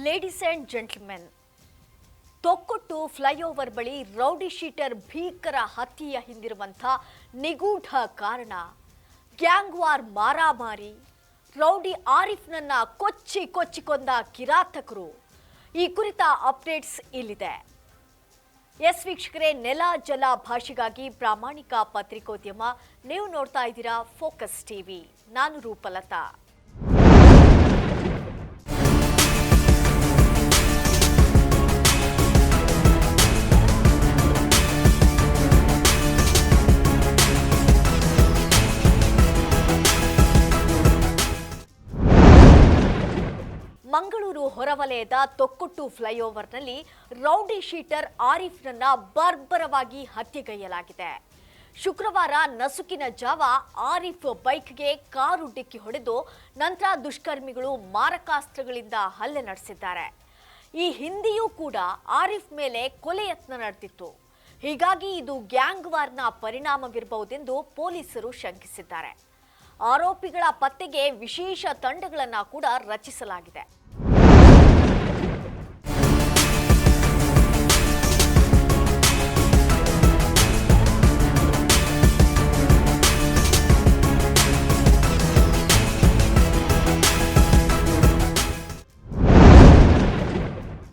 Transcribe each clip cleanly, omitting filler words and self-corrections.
Ladies and gentlemen, Thokkottu flyover ಬಳಿ rowdy sheeter ಭೀಕರ ಹತ್ಯೆಯ ಹಿಂದಿರುವಂಥ ನಿಗೂಢ ಕಾರಣ ಗ್ಯಾಂಗ್ ವಾರ್ ಮಾರಾಮಾರಿ. ರೌಡಿ ಆರಿಫ್ನನ್ನ ಕೊಚ್ಚಿ ಕೊಂದ ಕಿರಾತಕರು. ಈ ಕುರಿತ ಅಪ್ಡೇಟ್ಸ್ ಇಲ್ಲಿದೆ. ಎಸ್ ವೀಕ್ಷಕರೇ, ನೆಲ ಜಲ ಭಾಷೆಗಾಗಿ ಪ್ರಾಮಾಣಿಕ ಪತ್ರಿಕೋದ್ಯಮ. ನೀವು ನೋಡ್ತಾ ಇದ್ದೀರಾ ಫೋಕಸ್ ಟಿವಿ. ನಾನು ರೂಪಲತಾ. ಮಂಗಳೂರು ಹೊರವಲಯದ ತೊಕ್ಕೊಟ್ಟು ಫ್ಲೈಓವರ್ನಲ್ಲಿ ರೌಡಿ ಶೀಟರ್ ಆರಿಫ್ನನ್ನ ಬರ್ಬರವಾಗಿ ಹತ್ಯೆಗೈಯಲಾಗಿದೆ. ಶುಕ್ರವಾರ ನಸುಕಿನ ಜಾವ ಆರಿಫ್ ಬೈಕ್ಗೆ ಕಾರು ಡಿಕ್ಕಿ ಹೊಡೆದು ನಂತರ ದುಷ್ಕರ್ಮಿಗಳು ಮಾರಕಾಸ್ತ್ರಗಳಿಂದ ಹಲ್ಲೆ ನಡೆಸಿದ್ದಾರೆ. ಈ ಹಿಂದೆಯೂ ಕೂಡ ಆರಿಫ್ ಮೇಲೆ ಕೊಲೆ ಯತ್ನ ನಡೆದಿತ್ತು. ಹೀಗಾಗಿ ಇದು ಗ್ಯಾಂಗ್ ವಾರ್ನ ಪರಿಣಾಮವಿರಬಹುದೆಂದು ಪೊಲೀಸರು ಶಂಕಿಸಿದ್ದಾರೆ. ಆರೋಪಿಗಳ ಪತ್ತೆಗೆ ವಿಶೇಷ ತಂಡಗಳನ್ನು ಕೂಡ ರಚಿಸಲಾಗಿದೆ.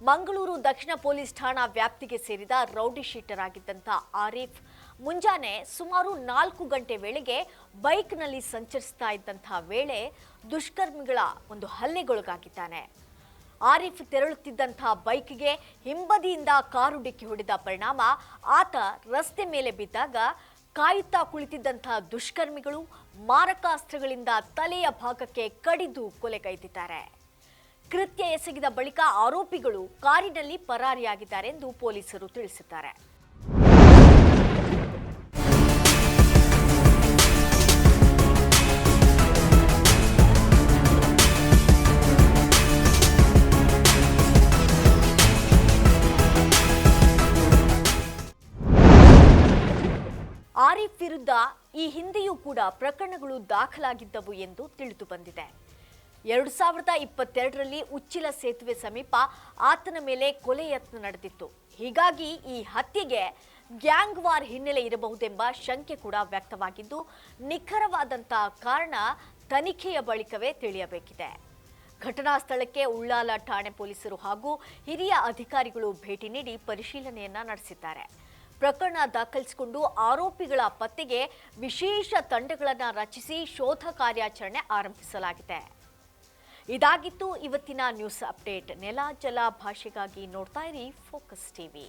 ಮಂಗಳೂರು ದಕ್ಷಿಣ ಪೊಲೀಸ್ ಠಾಣಾ ವ್ಯಾಪ್ತಿಗೆ ಸೇರಿದ ರೌಡಿ ಶೀಟರ್ ಆಗಿದ್ದಂಥ ಆರಿಫ್ ಮುಂಜಾನೆ ಸುಮಾರು 4 ಗಂಟೆ ವೇಳೆಗೆ ಬೈಕ್ನಲ್ಲಿ ಸಂಚರಿಸ್ತಾ ಇದ್ದಂತಹ ವೇಳೆ ದುಷ್ಕರ್ಮಿಗಳ ಒಂದು ಹಲ್ಲೆಗೊಳಗಾಗಿದ್ದಾನೆ. ಆರಿಫ್ ತೆರಳುತ್ತಿದ್ದಂತಹ ಬೈಕ್ಗೆ ಹಿಂಬದಿಯಿಂದ ಕಾರು ಡಿಕ್ಕಿ ಹೊಡೆದ ಪರಿಣಾಮ ಆತ ರಸ್ತೆ ಮೇಲೆ ಬಿದ್ದಾಗ ಕಾಯುತ್ತಾ ಕುಳಿತಿದ್ದಂತಹ ದುಷ್ಕರ್ಮಿಗಳು ಮಾರಕಾಸ್ತ್ರಗಳಿಂದ ತಲೆಯ ಭಾಗಕ್ಕೆ ಕಡಿದು ಕೊಲೆಗೈದಿದ್ದಾರೆ. ಕೃತ್ಯ ಎಸಗಿದ ಬಳಿಕ ಆರೋಪಿಗಳು ಕಾರಿನಲ್ಲಿ ಪರಾರಿಯಾಗಿದ್ದಾರೆ ಎಂದು ಪೊಲೀಸರು ತಿಳಿಸಿದ್ದಾರೆ. ಆರಿಫ್ ವಿರುದ್ಧ ಈ ಹಿಂದೆಯೂ ಕೂಡ ಪ್ರಕರಣಗಳು ದಾಖಲಾಗಿದ್ದವು ಎಂದು ತಿಳಿದು ಬಂದಿದೆ. 2022ರಲ್ಲಿ ಉಚ್ಚಿಲ ಸೇತುವೆ ಸಮೀಪ ಆತನ ಮೇಲೆ ಕೊಲೆ ಯತ್ನ ನಡೆದಿತ್ತು. ಹೀಗಾಗಿ ಈ ಹತ್ಯೆಗೆ ಗ್ಯಾಂಗ್ ವಾರ್ ಹಿನ್ನೆಲೆ ಇರಬಹುದೆಂಬ ಶಂಕೆ ಕೂಡ ವ್ಯಕ್ತವಾಗಿದ್ದು, ನಿಖರವಾದಂತಹ ಕಾರಣ ತನಿಖೆಯ ಬಳಿಕವೇ ತಿಳಿಯಬೇಕಿದೆ. ಘಟನಾ ಸ್ಥಳಕ್ಕೆ ಉಳ್ಳಾಲ ಠಾಣೆ ಪೊಲೀಸರು ಹಾಗೂ ಹಿರಿಯ ಅಧಿಕಾರಿಗಳು ಭೇಟಿ ನೀಡಿ ಪರಿಶೀಲನೆಯನ್ನ ನಡೆಸಿದ್ದಾರೆ. ಪ್ರಕರಣ ದಾಖಲಿಸಿಕೊಂಡು ಆರೋಪಿಗಳ ಪತ್ತೆಗೆ ವಿಶೇಷ ತಂಡಗಳನ್ನು ರಚಿಸಿ ಶೋಧ ಕಾರ್ಯಾಚರಣೆ ಆರಂಭಿಸಲಾಗಿದೆ. ಇದಾಗಿತ್ತು ಇವತ್ತಿನ ನ್ಯೂಸ್ ಅಪ್ಡೇಟ್. ನೆಲ ಜಲ ಭಾಷೆಗಾಗಿ ನೋಡ್ತಾ ಇರಿ ಫೋಕಸ್ ಟಿವಿ.